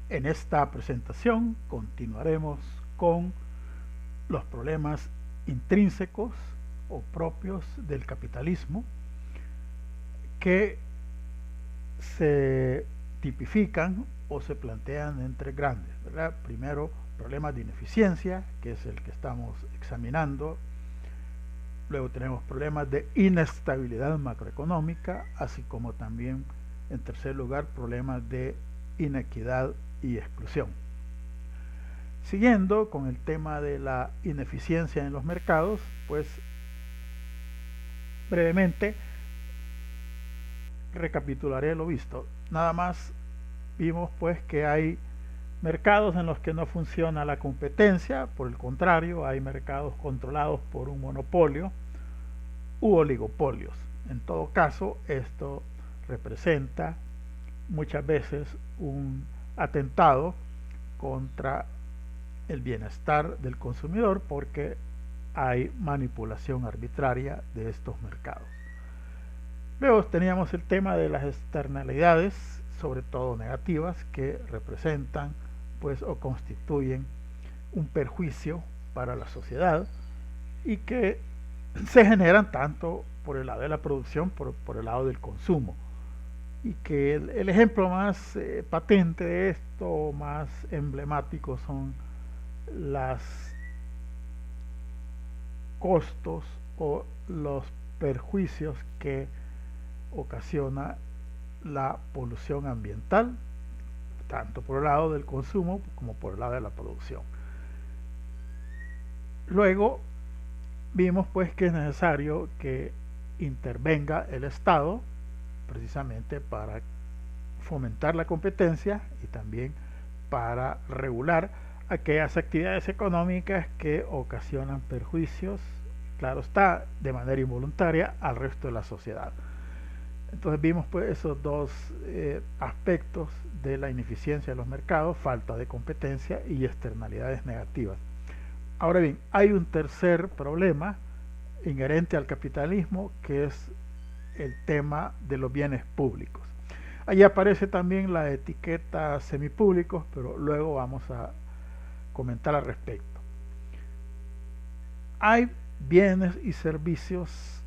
En esta presentación continuaremos con los problemas intrínsecos o propios del capitalismo que se tipifican o se plantean en tres grandes, ¿verdad? Primero, problemas de ineficiencia, que es el que estamos examinando. Luego tenemos problemas de inestabilidad macroeconómica, así como también, en tercer lugar, problemas de inequidad y exclusión. Siguiendo con el tema de la ineficiencia en los mercados, pues brevemente recapitularé lo visto. Nada más vimos pues que hay mercados en los que no funciona la competencia, por el contrario, hay mercados controlados por un monopolio u oligopolios. En todo caso, esto representa muchas veces un atentado contra el bienestar del consumidor porque hay manipulación arbitraria de estos mercados. Luego teníamos el tema de las externalidades, sobre todo negativas, que representan pues o constituyen un perjuicio para la sociedad y que se generan tanto por el lado de la producción por el lado del consumo, y que el ejemplo más patente de esto, más emblemático, son los costos o los perjuicios que ocasiona la polución ambiental, tanto por el lado del consumo como por el lado de la producción. Luego vimos pues que es necesario que intervenga el Estado precisamente para fomentar la competencia y también para regular aquellas actividades económicas que ocasionan perjuicios, claro está, de manera involuntaria al resto de la sociedad. Entonces vimos pues esos dos aspectos de la ineficiencia de los mercados: falta de competencia y externalidades negativas. Ahora bien, hay un tercer problema inherente al capitalismo, que es el tema de los bienes públicos. Allí aparece también la etiqueta semipúblicos, pero luego vamos a comentar al respecto. Hay bienes y servicios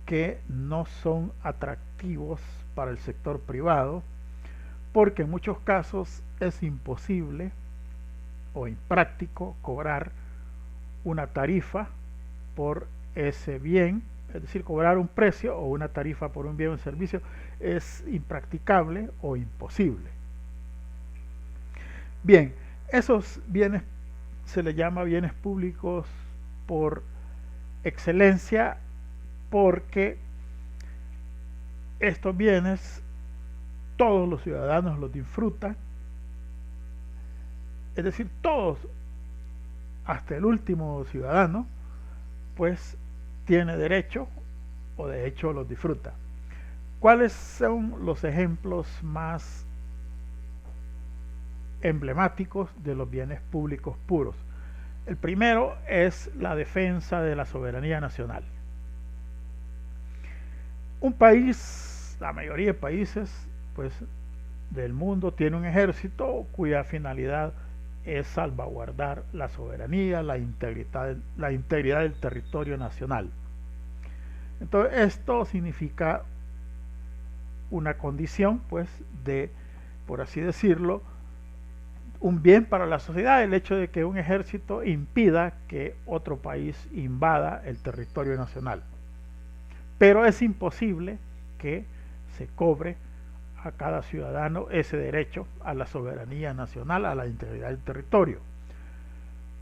que no son atractivos para el sector privado porque en muchos casos es imposible o impráctico cobrar una tarifa por ese bien, es decir, cobrar un precio o una tarifa por un bien o servicio es impracticable o imposible. Bien, esos bienes se les llama bienes públicos por excelencia porque estos bienes todos los ciudadanos los disfrutan, es decir, todos, hasta el último ciudadano, pues tiene derecho o de hecho los disfruta. ¿Cuáles son los ejemplos más emblemáticos de los bienes públicos puros? El primero es la defensa de la soberanía nacional. Un país, la mayoría de países pues del mundo, tiene un ejército cuya finalidad es salvaguardar la soberanía, la integridad del territorio nacional. Entonces esto significa una condición pues de, por así decirlo, un bien para la sociedad, el hecho de que un ejército impida que otro país invada el territorio nacional. Pero es imposible que se cobre a cada ciudadano ese derecho a la soberanía nacional, a la integridad del territorio.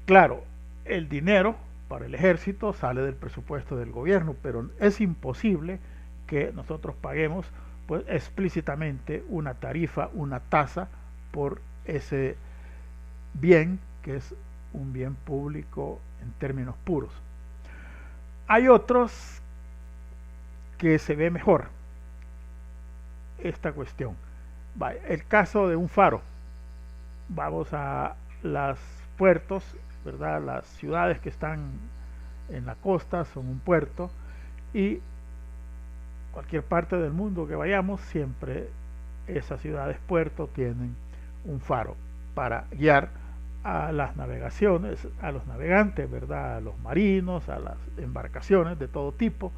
Claro, el dinero para el ejército sale del presupuesto del gobierno, pero es imposible que nosotros paguemos pues explícitamente una tarifa, una tasa por ese bien que es un bien público en términos puros. Hay otros que se ve mejor esta cuestión. El caso de un faro. Vamos a los puertos, ¿verdad? Las ciudades que están en la costa son un puerto, y cualquier parte del mundo que vayamos, siempre esas ciudades puerto tienen un faro para guiar a las navegaciones, a los navegantes, ¿verdad? A los marinos, a las embarcaciones de todo tipo.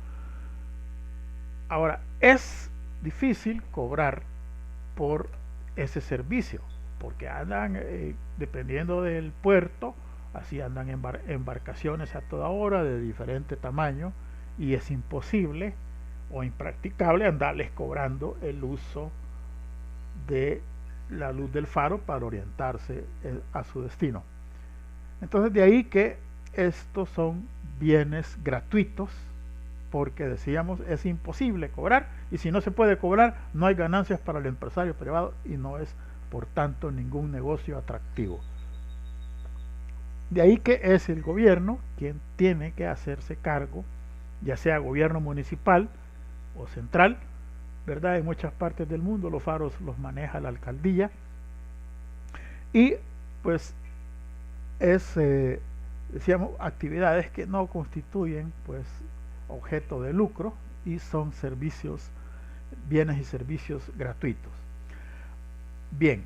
Ahora, es difícil cobrar por ese servicio, porque andan, dependiendo del puerto, así andan embarcaciones a toda hora de diferente tamaño, y es imposible o impracticable andarles cobrando el uso de la luz del faro para orientarse a su destino. Entonces, de ahí que estos son bienes gratuitos, porque decíamos es imposible cobrar, y si no se puede cobrar no hay ganancias para el empresario privado y no es por tanto ningún negocio atractivo. De ahí que es el gobierno quien tiene que hacerse cargo, ya sea gobierno municipal o central, ¿verdad? En muchas partes del mundo los faros los maneja la alcaldía, y pues es, decíamos, actividades que no constituyen pues objeto de lucro y son servicios, bienes y servicios gratuitos. Bien,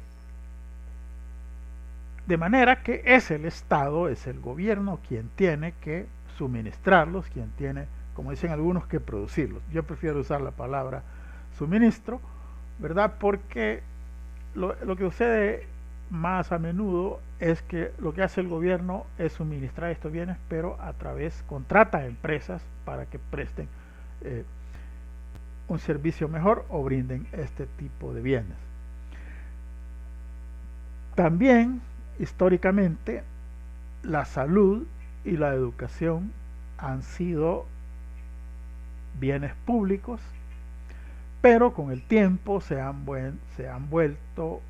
de manera que es el Estado, es el gobierno quien tiene que suministrarlos, quien tiene, como dicen algunos, que producirlos. Yo prefiero usar la palabra suministro, ¿verdad? Porque lo que sucede más a menudo es que lo que hace el gobierno es suministrar estos bienes, pero a través, contrata a empresas para que presten un servicio mejor o brinden este tipo de bienes. También, históricamente, la salud y la educación han sido bienes públicos, pero con el tiempo se han vuelto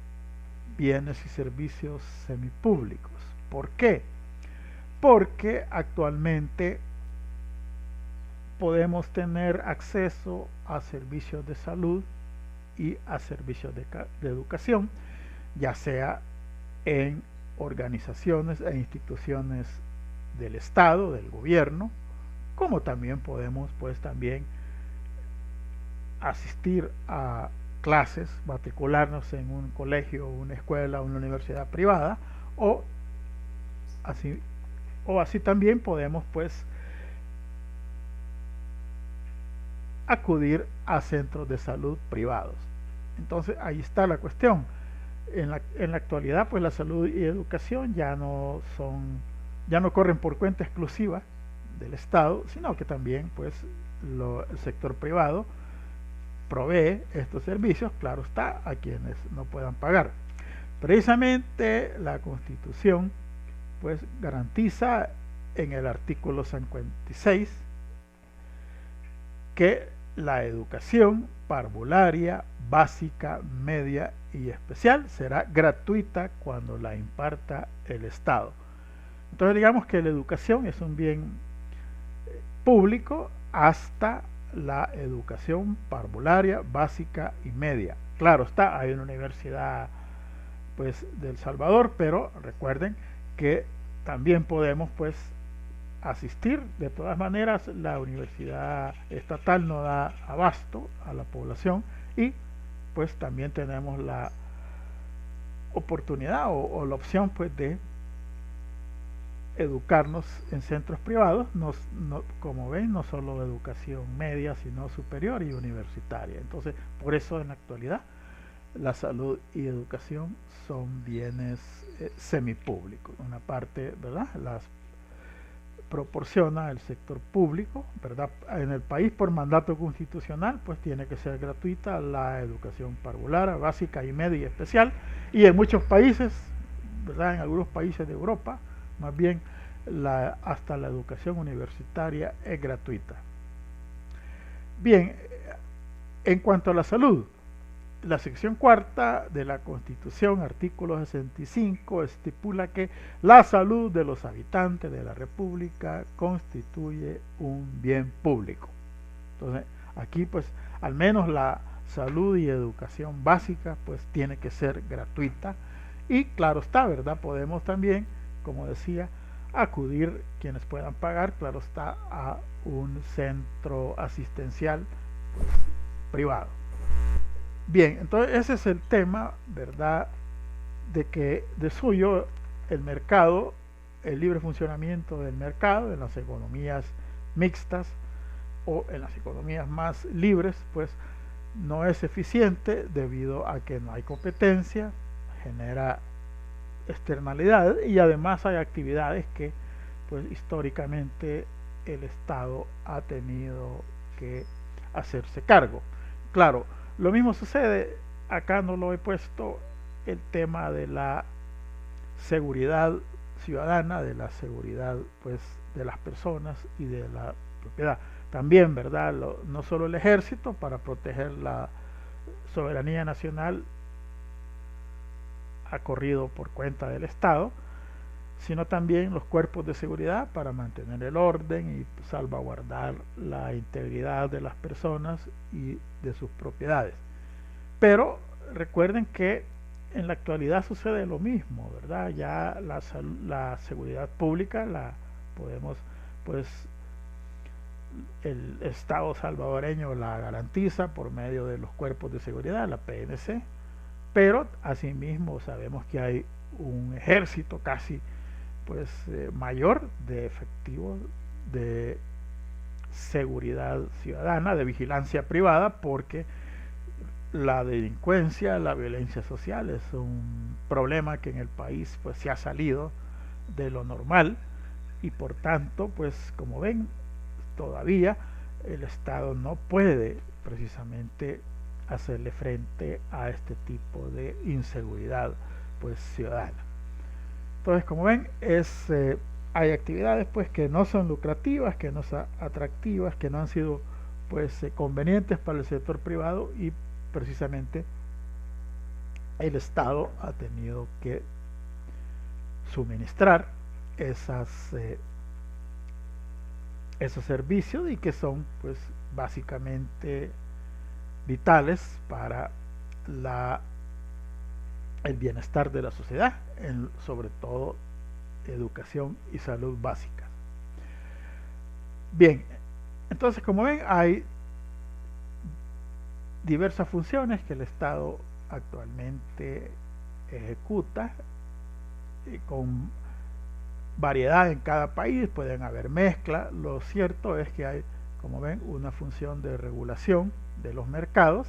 bienes y servicios semipúblicos. ¿Por qué? Porque actualmente podemos tener acceso a servicios de salud y a servicios de educación, ya sea en organizaciones e instituciones del Estado, del gobierno, como también podemos pues también asistir a clases, matricularnos en un colegio, una escuela, una universidad privada, o así también podemos pues acudir a centros de salud privados. Entonces ahí está la cuestión. En la actualidad pues la salud y educación ya no corren por cuenta exclusiva del Estado, sino que también pues el sector privado provee estos servicios, claro está, a quienes no puedan pagar. Precisamente la Constitución pues garantiza en el artículo 56 que la educación parvularia, básica, media y especial será gratuita cuando la imparta el Estado. Entonces digamos que la educación es un bien público hasta la educación parvularia, básica y media. Claro está, hay una universidad pues de El Salvador, pero recuerden que también podemos pues asistir. De todas maneras, la universidad estatal no da abasto a la población, y pues también tenemos la oportunidad o la opción pues de educarnos en centros privados, como ven, no solo educación media, sino superior y universitaria. Entonces, por eso en la actualidad la salud y educación son bienes semipúblicos. Una parte, ¿verdad?, las proporciona el sector público, ¿verdad? En el país por mandato constitucional pues tiene que ser gratuita la educación parvular, básica y media y especial, y en muchos países, ¿verdad?, en algunos países de Europa más bien hasta la educación universitaria es gratuita. Bien, en cuanto a la salud, la sección cuarta de la Constitución, artículo 65, estipula que la salud de los habitantes de la República constituye un bien público. Entonces, aquí pues al menos la salud y educación básica pues tiene que ser gratuita, y claro está, ¿verdad?, podemos también, como decía, acudir quienes puedan pagar, claro está, a un centro asistencial pues, privado. Bien, entonces ese es el tema, ¿verdad?, de que de suyo el mercado, el libre funcionamiento del mercado en las economías mixtas o en las economías más libres, pues no es eficiente debido a que no hay competencia, genera externalidades y además hay actividades que pues históricamente el Estado ha tenido que hacerse cargo. Claro, lo mismo sucede, acá no lo he puesto, el tema de la seguridad ciudadana, de la seguridad pues de las personas y de la propiedad. También, ¿verdad? No solo el ejército para proteger la soberanía nacional ha corrido por cuenta del Estado, sino también los cuerpos de seguridad para mantener el orden y salvaguardar la integridad de las personas y de sus propiedades. Pero recuerden que en la actualidad sucede lo mismo, ¿verdad? Ya la seguridad pública la podemos, pues, el Estado salvadoreño la garantiza por medio de los cuerpos de seguridad, la PNC, pero asimismo sabemos que hay un ejército casi pues mayor de efectivos de seguridad ciudadana, de vigilancia privada, porque la delincuencia, la violencia social es un problema que en el país pues se ha salido de lo normal y por tanto pues como ven todavía el Estado no puede precisamente hacerle frente a este tipo de inseguridad pues ciudadana. Entonces, como ven, hay actividades pues que no son lucrativas, que no son atractivas, que no han sido pues convenientes para el sector privado y precisamente el Estado ha tenido que suministrar esos servicios y que son pues básicamente vitales para el bienestar de la sociedad, sobre todo educación y salud básica. Bien, entonces como ven hay diversas funciones que el Estado actualmente ejecuta con variedad en cada país, pueden haber mezcla. Lo cierto es que hay, como ven, una función de regulación de los mercados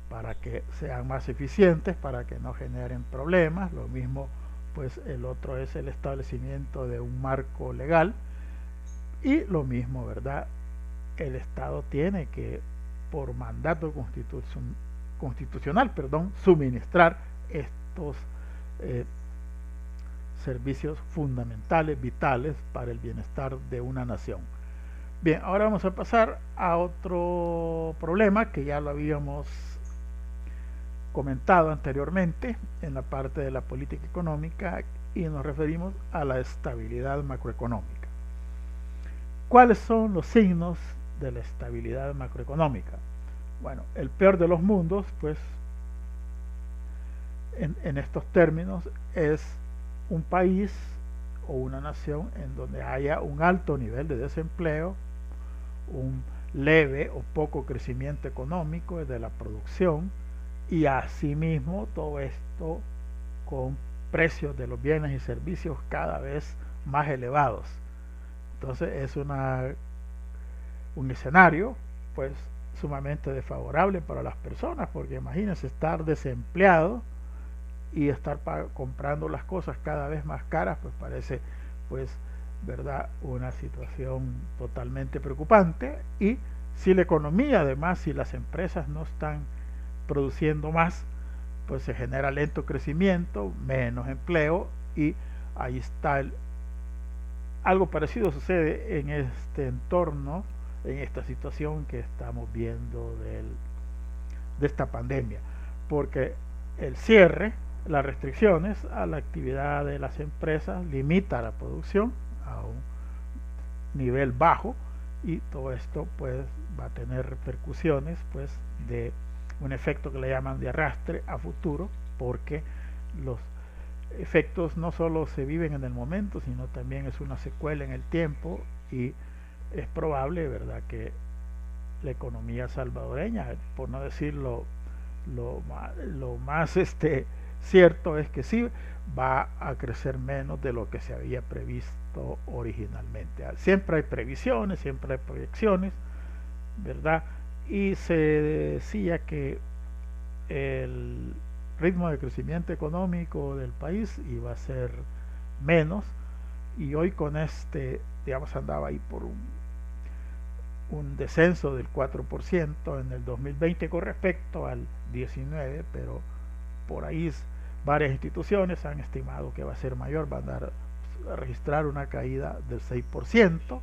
para que sean más eficientes, para que no generen problemas. Lo mismo, pues el otro es el establecimiento de un marco legal y lo mismo, ¿verdad? El Estado tiene que, por mandato constitucional, suministrar estos servicios fundamentales, vitales para el bienestar de una nación. Bien, ahora vamos a pasar a otro problema que ya lo habíamos comentado anteriormente en la parte de la política económica y nos referimos a la estabilidad macroeconómica. ¿Cuáles son los signos de la estabilidad macroeconómica? Bueno, el peor de los mundos, pues, en estos términos, es un país o una nación en donde haya un alto nivel de desempleo, un leve o poco crecimiento económico de la producción y asimismo todo esto con precios de los bienes y servicios cada vez más elevados. Entonces es un escenario pues sumamente desfavorable para las personas, porque imagínense estar desempleado y estar comprando las cosas cada vez más caras, pues parece pues verdad una situación totalmente preocupante. Y si la economía, además, si las empresas no están produciendo más, pues se genera lento crecimiento, menos empleo y ahí está algo parecido sucede en este entorno, en esta situación que estamos viendo de esta pandemia, porque el cierre, las restricciones a la actividad de las empresas limita la producción a un nivel bajo y todo esto pues va a tener repercusiones pues de un efecto que le llaman de arrastre a futuro, porque los efectos no solo se viven en el momento, sino también es una secuela en el tiempo y es probable, ¿verdad?, que la economía salvadoreña, por no decir lo más cierto es que sí va a crecer menos de lo que se había previsto originalmente. Siempre hay previsiones, siempre hay proyecciones, ¿verdad? Y se decía que el ritmo de crecimiento económico del país iba a ser menos, y hoy con digamos, andaba ahí por un descenso del 4% en el 2020 con respecto al 19, pero por ahí varias instituciones han estimado que va a ser mayor, van a registrar una caída del 6%,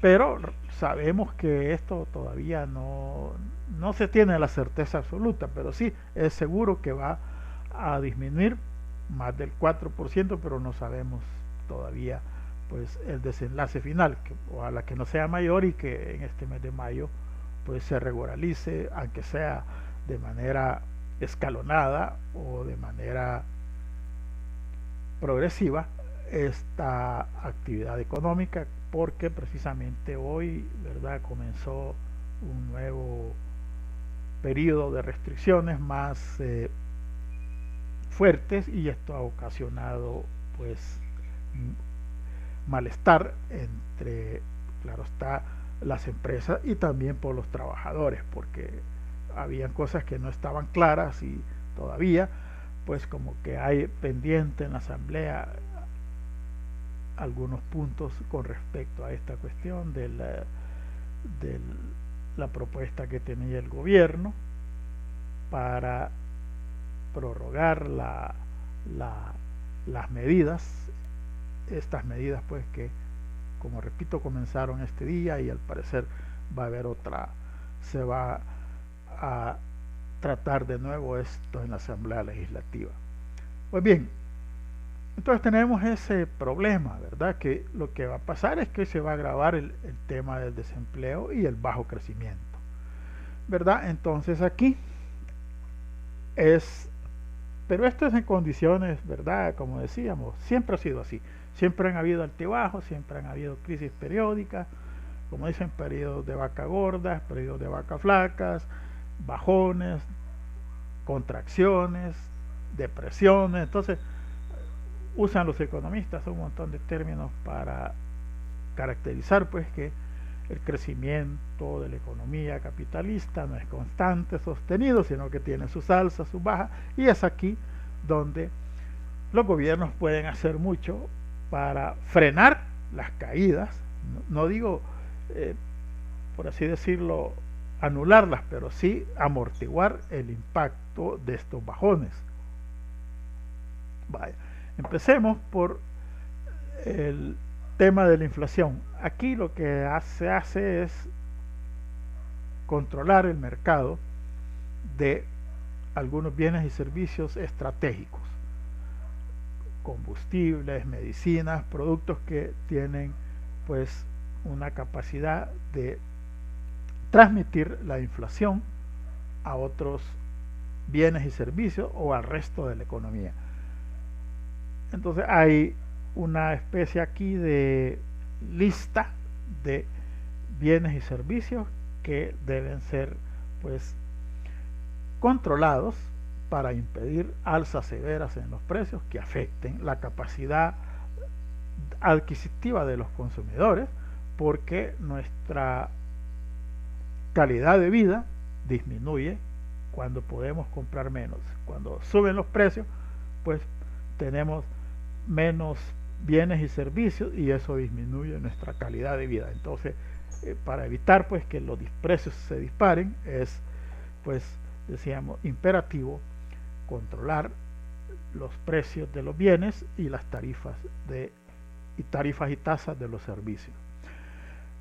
pero sabemos que esto todavía no se tiene la certeza absoluta, pero sí es seguro que va a disminuir más del 4%, pero no sabemos todavía pues el desenlace final, que ojalá que no sea mayor y que en este mes de mayo pues se regularice, aunque sea de manera escalonada o de manera progresiva, esta actividad económica, porque precisamente hoy, ¿verdad?, comenzó un nuevo periodo de restricciones más fuertes, y esto ha ocasionado pues malestar entre, claro está, las empresas y también por los trabajadores, porque habían cosas que no estaban claras y todavía pues como que hay pendiente en la asamblea algunos puntos con respecto a esta cuestión de la propuesta que tenía el gobierno para prorrogar las medidas, estas medidas pues que, como repito, comenzaron este día, y al parecer va a haber otra, se va a tratar de nuevo esto en la Asamblea Legislativa. Pues bien, entonces tenemos ese problema, ¿verdad? Que lo que va a pasar es que se va a agravar el tema del desempleo y el bajo crecimiento, ¿verdad? Entonces aquí pero esto es en condiciones, ¿verdad? Como decíamos, siempre ha sido así. Siempre han habido altibajos, siempre han habido crisis periódicas, como dicen, periodos de vaca gordas, periodos de vaca flacas, bajones, contracciones, depresiones. Entonces, usan los economistas un montón de términos para caracterizar pues que el crecimiento de la economía capitalista no es constante, sostenido, sino que tiene sus alzas, sus bajas, y es aquí donde los gobiernos pueden hacer mucho para frenar las caídas, no digo, por así decirlo, anularlas, pero sí amortiguar el impacto de estos bajones. Vaya, empecemos por el tema de la inflación. Aquí lo que se hace es controlar el mercado de algunos bienes y servicios estratégicos, combustibles, medicinas, productos que tienen pues una capacidad de transmitir la inflación a otros bienes y servicios o al resto de la economía. Entonces hay una especie aquí de lista de bienes y servicios que deben ser pues controlados para impedir alzas severas en los precios que afecten la capacidad adquisitiva de los consumidores, porque nuestra calidad de vida disminuye cuando podemos comprar menos. Cuando suben los precios, pues tenemos menos bienes y servicios, y eso disminuye nuestra calidad de vida. Entonces, para evitar pues que los precios se disparen, es pues decíamos imperativo controlar los precios de los bienes y las tarifas y tasas de los servicios.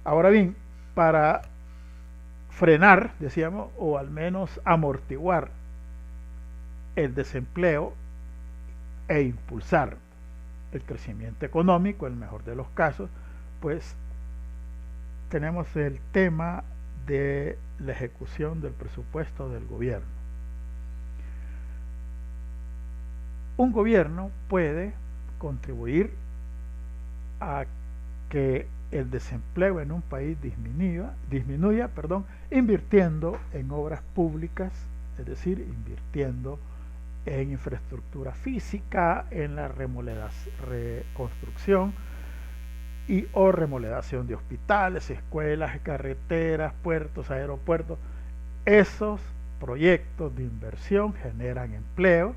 Ahora bien, para frenar, decíamos, o al menos amortiguar el desempleo e impulsar el crecimiento económico, en el mejor de los casos, pues tenemos el tema de la ejecución del presupuesto del gobierno. Un gobierno puede contribuir a que el desempleo en un país disminuya, invirtiendo en obras públicas, es decir, invirtiendo en infraestructura física, en la reconstrucción y o remodelación de hospitales, escuelas, carreteras, puertos, aeropuertos. Esos proyectos de inversión generan empleo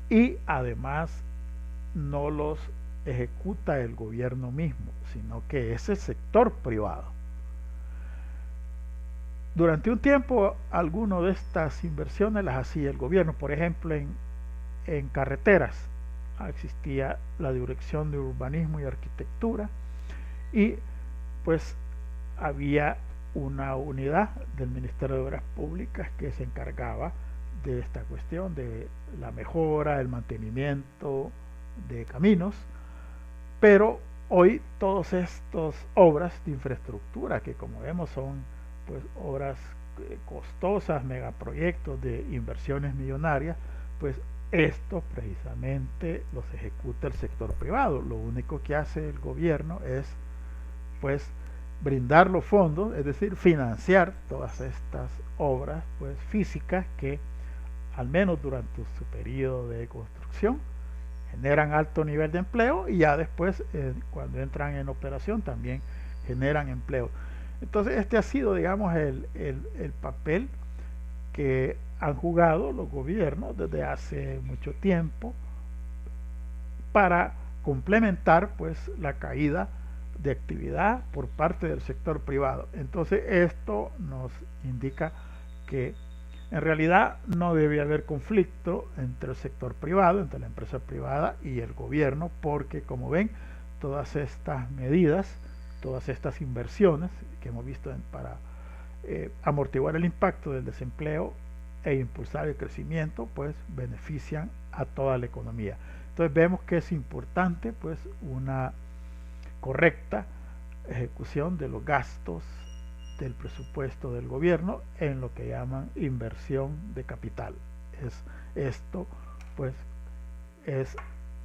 y además no los ejecuta el gobierno mismo, sino que es el sector privado. Durante un tiempo, algunas de estas inversiones las hacía el gobierno. Por ejemplo, en carreteras existía la Dirección de Urbanismo y Arquitectura y pues había una unidad del Ministerio de Obras Públicas que se encargaba de esta cuestión de la mejora, el mantenimiento de caminos, pero hoy todas estas obras de infraestructura, que como vemos son pues obras costosas, megaproyectos de inversiones millonarias, pues estos precisamente los ejecuta el sector privado. Lo único que hace el gobierno es pues brindar los fondos, es decir, financiar todas estas obras pues físicas que al menos durante su periodo de construcción generan alto nivel de empleo y ya después cuando entran en operación también generan empleo. Entonces este ha sido, digamos, el papel que han jugado los gobiernos desde hace mucho tiempo para complementar pues la caída de actividad por parte del sector privado. Entonces esto nos indica que en realidad no debe haber conflicto entre el sector privado, entre la empresa privada y el gobierno, porque como ven, todas estas medidas, todas estas inversiones que hemos visto para amortiguar el impacto del desempleo e impulsar el crecimiento, pues benefician a toda la economía. Entonces vemos que es importante pues una correcta ejecución de los gastos del presupuesto del gobierno en lo que llaman inversión de capital. Esto pues es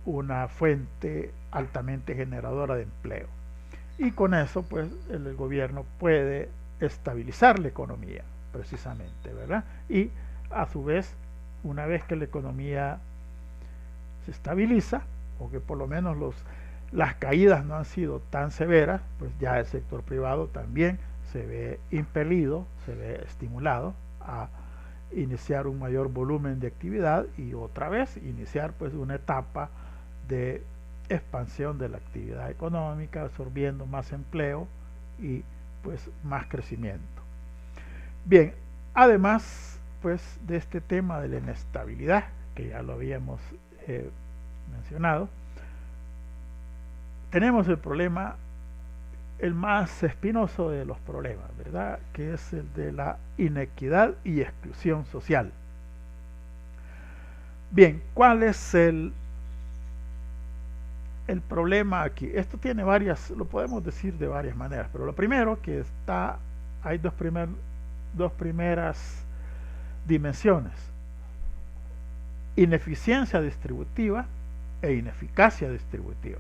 una fuente altamente generadora de empleo y con eso pues el gobierno puede estabilizar la economía precisamente, ¿verdad? Y a su vez, una vez que la economía se estabiliza o que por lo menos las caídas no han sido tan severas, pues ya el sector privado también se ve impelido, se ve estimulado a iniciar un mayor volumen de actividad y otra vez iniciar pues una etapa de expansión de la actividad económica, absorbiendo más empleo y pues más crecimiento. Bien, además pues de este tema de la inestabilidad, que ya lo habíamos mencionado, tenemos el problema, el más espinoso de los problemas, ¿verdad? Que es el de la inequidad y exclusión social. Bien, ¿cuál es el problema aquí? Esto tiene varias, lo podemos decir de varias maneras, pero lo primero que hay dos primeras dimensiones: ineficiencia distributiva e ineficacia distributiva.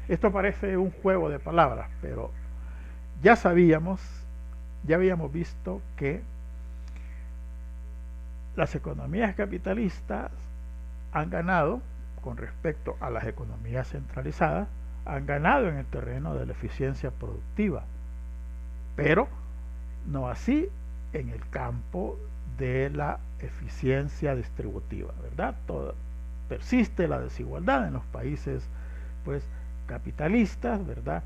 Esto parece un juego de palabras, pero ya habíamos visto que las economías capitalistas han ganado con respecto a las economías centralizadas, han ganado en el terreno de la eficiencia productiva, pero no así en el campo de la eficiencia distributiva, ¿verdad? Persiste la desigualdad en los países pues capitalistas, ¿verdad?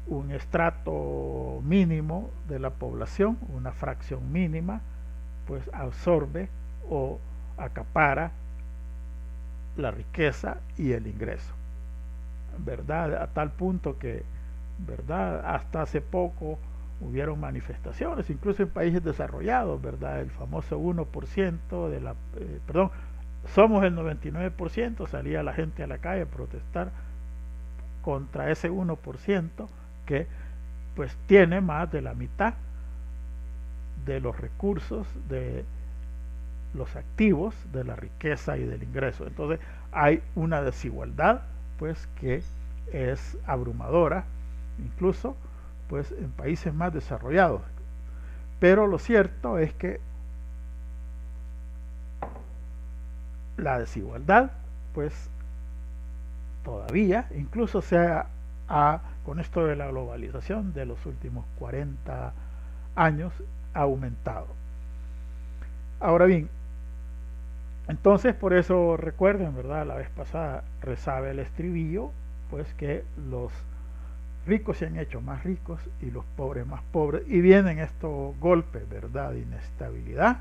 Un estrato mínimo de la población, una fracción mínima, pues absorbe o acapara la riqueza y el ingreso, ¿verdad? A tal punto que, ¿verdad? Hasta hace poco hubieron manifestaciones, incluso en países desarrollados, ¿verdad? El famoso 1% de la, somos el 99%, salía la gente a la calle a protestar contra ese 1% que pues tiene más de la mitad de los recursos, de los activos, de la riqueza y del ingreso. Entonces hay una desigualdad pues que es abrumadora, incluso pues en países más desarrollados. Pero lo cierto es que la desigualdad, pues todavía, incluso con esto de la globalización de los últimos 40 años, ha aumentado. Ahora bien, entonces por eso recuerden, ¿verdad? La vez pasada rezaba el estribillo, pues que los ricos se han hecho más ricos y los pobres más pobres, y vienen estos golpes, ¿verdad? De inestabilidad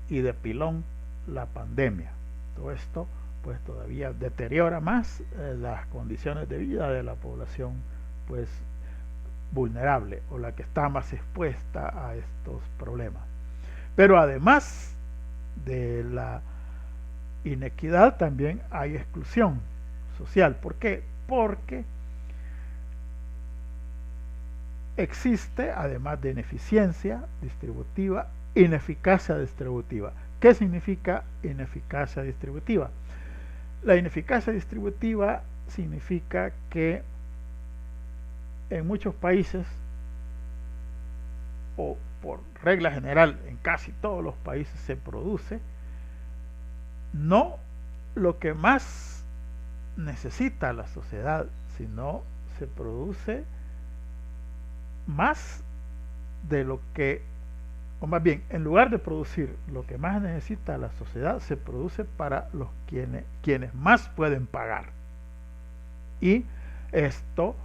y de pilón la pandemia. Todo esto pues todavía deteriora más las condiciones de vida de la población pues vulnerable o la que está más expuesta a estos problemas. Pero además de la inequidad también hay exclusión social. ¿Por qué? Porque existe, además de ineficiencia distributiva, ineficacia distributiva. ¿Qué significa ineficacia distributiva? La ineficacia distributiva significa que en muchos países, o por regla general en casi todos los países, se produce no lo que más necesita la sociedad, sino se produce más de lo que, o más bien, en lugar de producir lo que más necesita la sociedad, se produce para los quienes más pueden pagar. Y esto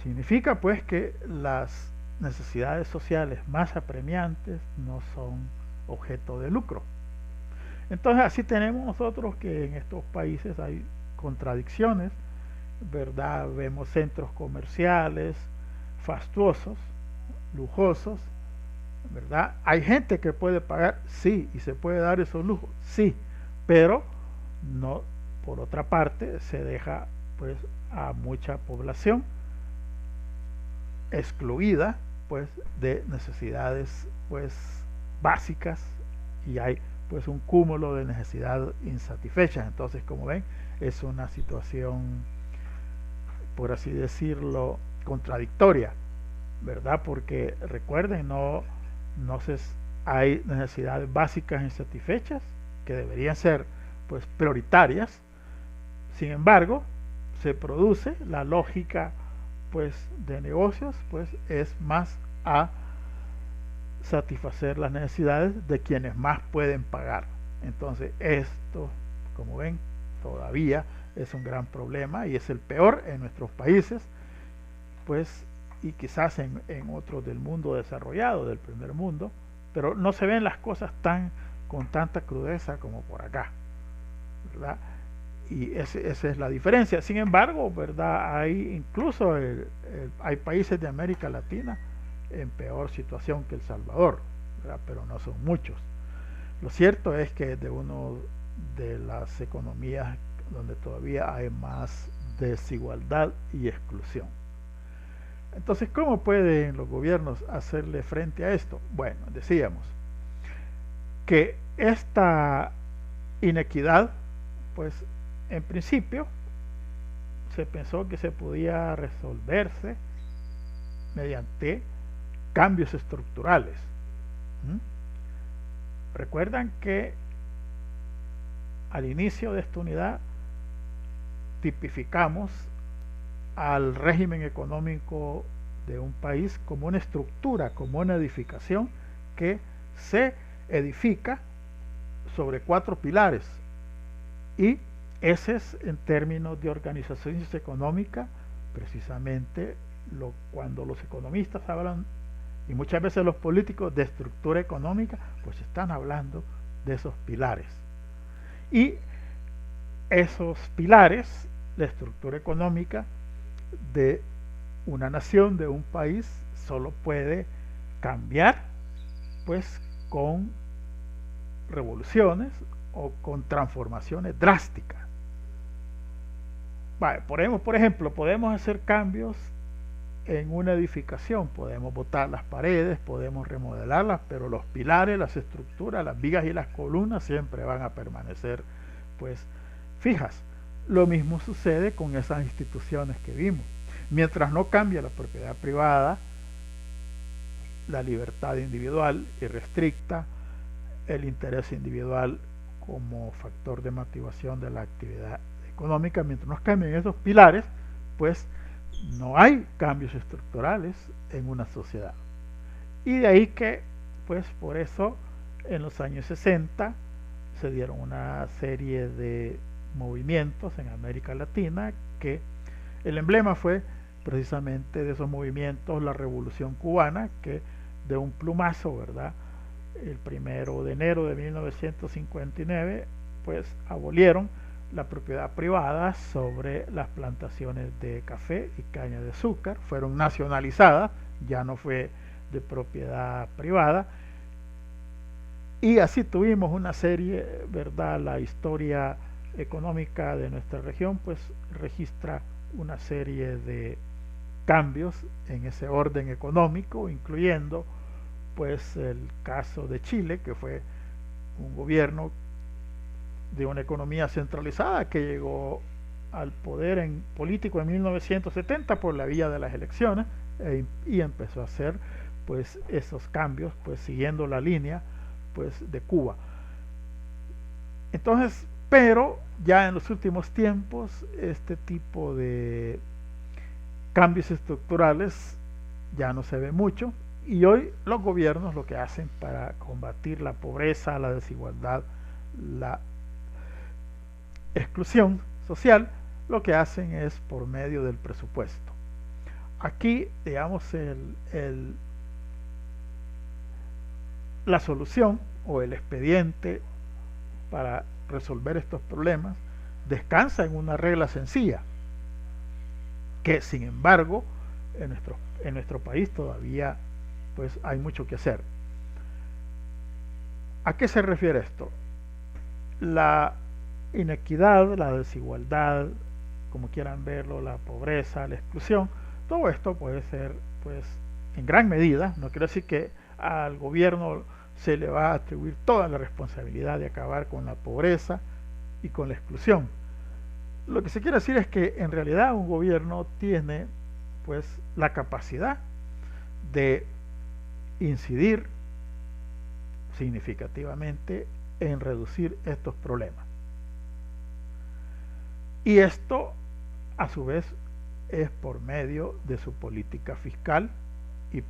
significa pues que las necesidades sociales más apremiantes no son objeto de lucro. Entonces así tenemos nosotros que en estos países hay contradicciones, ¿verdad? Vemos centros comerciales fastuosos, lujosos, ¿verdad? Hay gente que puede pagar, sí, y se puede dar esos lujos, sí, pero no, por otra parte, se deja pues a mucha población excluida pues de necesidades pues básicas, y hay pues un cúmulo de necesidades insatisfechas. Entonces, como ven, es una situación, por así decirlo, contradictoria, ¿verdad? Porque recuerden, hay necesidades básicas insatisfechas que deberían ser pues prioritarias. Sin embargo, se produce la lógica pues de negocios, pues es más a satisfacer las necesidades de quienes más pueden pagar. Entonces esto, como ven, todavía es un gran problema y es el peor en nuestros países, pues, y quizás en otros del mundo desarrollado, del primer mundo, pero no se ven las cosas con tanta crudeza como por acá, ¿verdad? Y esa es la diferencia. Sin embargo, ¿verdad? Hay incluso hay países de América Latina en peor situación que El Salvador, ¿verdad? Pero no son muchos. Lo cierto es que es de una de las economías donde todavía hay más desigualdad y exclusión. Entonces, ¿cómo pueden los gobiernos hacerle frente a esto? Bueno, decíamos que esta inequidad, pues en principio se pensó que se podía resolverse mediante cambios estructurales. Recuerdan que al inicio de esta unidad tipificamos al régimen económico de un país como una estructura, como una edificación que se edifica sobre 4 pilares, y ese es, en términos de organización económica, precisamente cuando los economistas hablan, y muchas veces los políticos, de estructura económica, pues están hablando de esos pilares. Y esos pilares, la estructura económica de una nación, de un país, solo puede cambiar pues con revoluciones o con transformaciones drásticas. Vale, por ejemplo, podemos hacer cambios en una edificación, podemos botar las paredes, podemos remodelarlas, pero los pilares, las estructuras, las vigas y las columnas siempre van a permanecer pues fijas. Lo mismo sucede con esas instituciones que vimos. Mientras no cambie la propiedad privada, la libertad individual irrestricta, el interés individual como factor de motivación de la actividad económica. Mientras no cambien esos pilares, pues no hay cambios estructurales en una sociedad. Y de ahí que, pues por eso, en los años 60 se dieron una serie de movimientos en América Latina que el emblema fue precisamente de esos movimientos la Revolución Cubana, que de un plumazo, ¿verdad?, el 1 de enero de 1959, pues abolieron la propiedad privada sobre las plantaciones de café y caña de azúcar, fueron nacionalizadas, ya no fue de propiedad privada, y así tuvimos una serie, ¿verdad? La historia económica de nuestra región pues registra una serie de cambios en ese orden económico, incluyendo pues el caso de Chile, que fue un gobierno de una economía centralizada que llegó al poder en político en 1970 por la vía de las elecciones y empezó a hacer pues esos cambios pues siguiendo la línea pues de Cuba. Entonces, pero ya en los últimos tiempos este tipo de cambios estructurales ya no se ve mucho, y hoy los gobiernos lo que hacen para combatir la pobreza, la desigualdad, la exclusión social, lo que hacen es por medio del presupuesto. Aquí, digamos, la solución o el expediente para resolver estos problemas descansa en una regla sencilla, que sin embargo en nuestro país todavía pues hay mucho que hacer. ¿A qué se refiere esto? La inequidad, la desigualdad, como quieran verlo, la pobreza, la exclusión, todo esto puede ser pues en gran medida, no quiero decir que al gobierno se le va a atribuir toda la responsabilidad de acabar con la pobreza y con la exclusión. Lo que se quiere decir es que en realidad un gobierno tiene pues la capacidad de incidir significativamente en reducir estos problemas. Y esto a su vez es por medio de su política fiscal y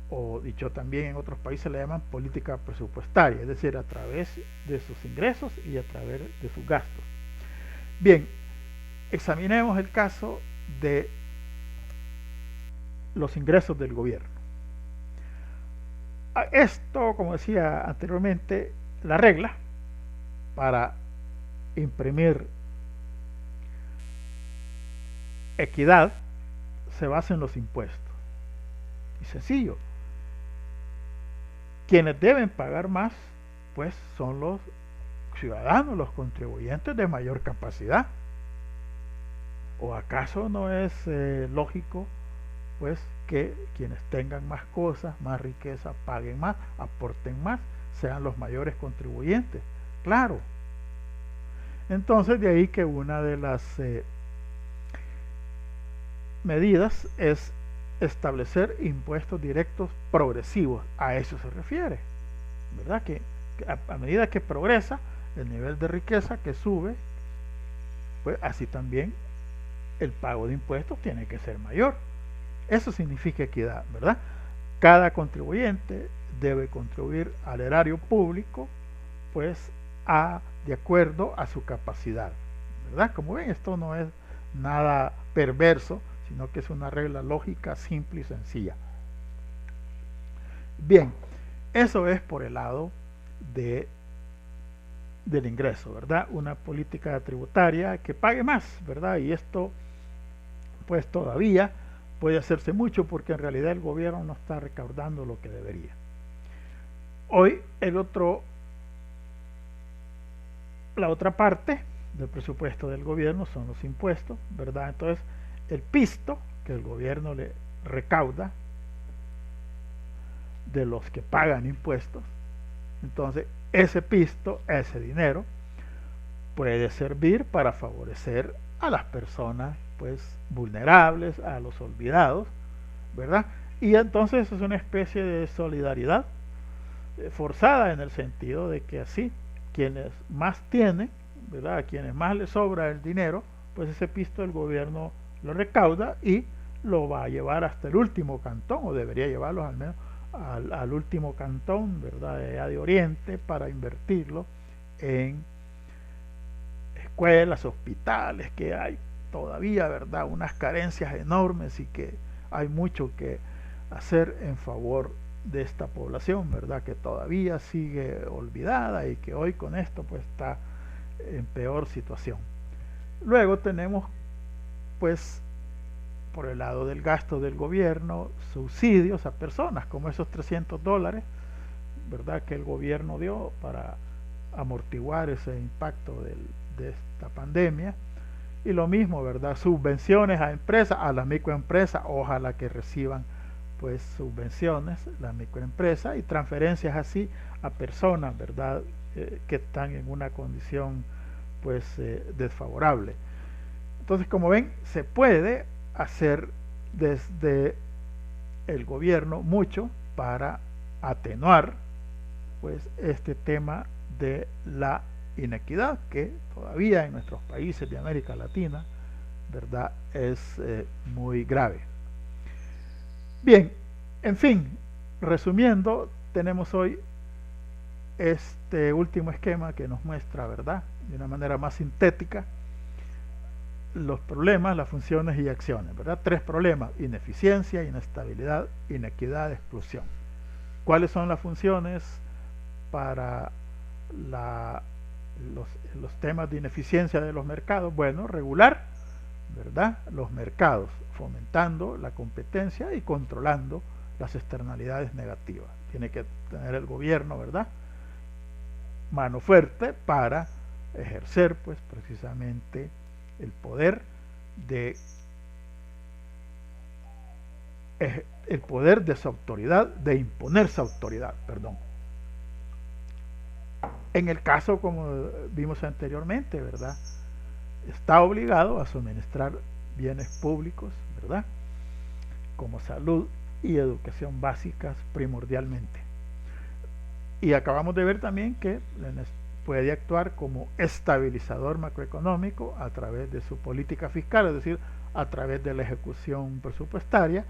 o dicho también en otros países le llaman política presupuestaria, es decir, a través de sus ingresos y a través de sus gastos. Bien, examinemos el caso de los ingresos del gobierno. Esto, como decía anteriormente, la regla para imprimir equidad se basa en los impuestos. Y sencillo, quienes deben pagar más pues son los ciudadanos, los contribuyentes de mayor capacidad. ¿O acaso no es lógico pues que quienes tengan más cosas, más riqueza, paguen más, aporten más, sean los mayores contribuyentes? Claro. Entonces de ahí que una de las medidas es establecer impuestos directos progresivos. A eso se refiere, ¿verdad? Que a medida que progresa el nivel de riqueza que sube, pues así también el pago de impuestos tiene que ser mayor. Eso significa equidad, ¿verdad? Cada contribuyente debe contribuir al erario público pues de acuerdo a su capacidad, ¿verdad? Como ven, esto no es nada perverso, sino que es una regla lógica, simple y sencilla. Bien, eso es por el lado del ingreso, ¿verdad? Una política tributaria que pague más, ¿verdad? Y esto pues todavía puede hacerse mucho porque en realidad el gobierno no está recaudando lo que debería. Hoy la otra parte del presupuesto del gobierno son los impuestos, ¿verdad? Entonces el pisto que el gobierno le recauda de los que pagan impuestos, entonces ese pisto, ese dinero puede servir para favorecer a las personas pues vulnerables, a los olvidados, ¿verdad? Y entonces es una especie de solidaridad forzada, en el sentido de que así quienes más tienen, ¿verdad? A quienes más les sobra el dinero, pues ese pisto el gobierno lo recauda y lo va a llevar hasta el último cantón, o debería llevarlos al menos al último cantón, ¿verdad? De Oriente, para invertirlo en escuelas, hospitales, que hay todavía, ¿verdad? Unas carencias enormes y que hay mucho que hacer en favor de esta población, ¿verdad? Que todavía sigue olvidada y que hoy con esto pues está en peor situación. Luego tenemos pues por el lado del gasto del gobierno subsidios a personas, como esos $300, ¿verdad? Que el gobierno dio para amortiguar ese impacto de esta pandemia. Y lo mismo, ¿verdad? Subvenciones a empresas, a las microempresas, ojalá que reciban pues subvenciones, la microempresa, y transferencias así a personas, ¿verdad? Que están en una condición pues desfavorable. Entonces, como ven, se puede hacer desde el gobierno mucho para atenuar pues este tema de la inequidad, que todavía en nuestros países de América Latina, ¿verdad?, es muy grave. Bien, en fin, resumiendo, tenemos hoy este último esquema que nos muestra, ¿verdad?, de una manera más sintética, los problemas, las funciones y acciones, ¿verdad? 3 problemas: ineficiencia, inestabilidad, inequidad, exclusión. ¿Cuáles son las funciones para los temas de ineficiencia de los mercados? Bueno, regular, ¿verdad?, los mercados, fomentando la competencia y controlando las externalidades negativas. Tiene que tener el gobierno, ¿verdad?, mano fuerte para ejercer pues precisamente el poder de su autoridad, de imponer su autoridad, perdón. En el caso, como vimos anteriormente, ¿verdad?, está obligado a suministrar bienes públicos, ¿verdad?, como salud y educación básicas primordialmente. Y acabamos de ver también que puede actuar como estabilizador macroeconómico a través de su política fiscal, es decir, a través de la ejecución presupuestaria,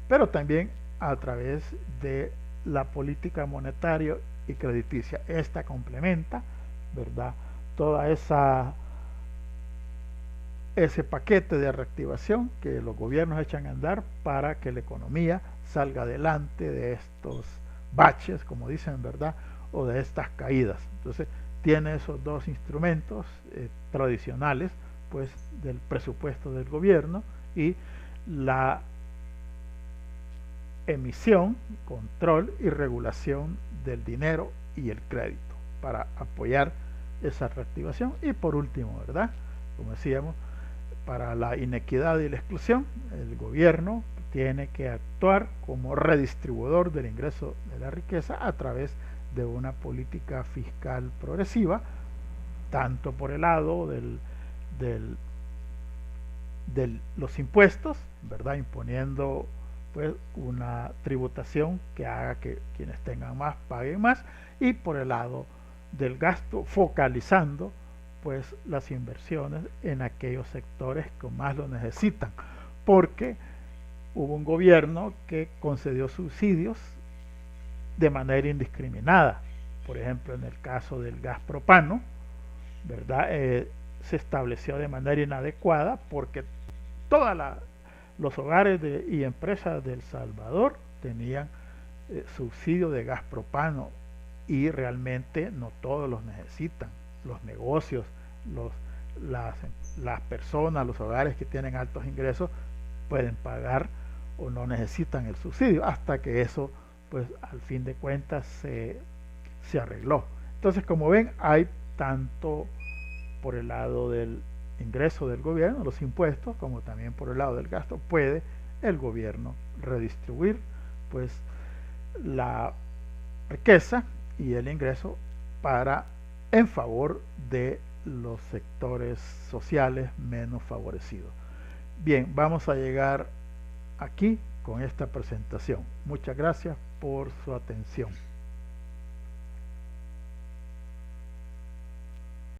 pero también a través de la política monetaria y crediticia. Esta complementa, ¿verdad?, toda ese paquete de reactivación que los gobiernos echan a andar para que la economía salga adelante de estos baches, como dicen, ¿verdad?, o de estas caídas. Entonces tiene esos dos instrumentos tradicionales pues del presupuesto del gobierno y la emisión, control y regulación del dinero y el crédito para apoyar esa reactivación. Y por último, ¿verdad?, como decíamos, para la inequidad y la exclusión, el gobierno tiene que actuar como redistribuidor del ingreso de la riqueza a través de una política fiscal progresiva, tanto por el lado de los impuestos, ¿verdad?, imponiendo pues una tributación que haga que quienes tengan más paguen más, y por el lado del gasto, focalizando pues las inversiones en aquellos sectores que más lo necesitan, porque hubo un gobierno que concedió subsidios de manera indiscriminada. Por ejemplo, en el caso del gas propano, ¿verdad?, se estableció de manera inadecuada porque todos los hogares y empresas de El Salvador tenían subsidio de gas propano y realmente no todos los necesitan. Los negocios, las personas, los hogares que tienen altos ingresos pueden pagar o no necesitan el subsidio, hasta que eso pues al fin de cuentas se arregló. Entonces, como ven, hay tanto por el lado del ingreso del gobierno, los impuestos, como también por el lado del gasto, puede el gobierno redistribuir pues la riqueza y el ingreso en favor de los sectores sociales menos favorecidos. Bien, vamos a llegar aquí con esta presentación. Muchas gracias por su atención.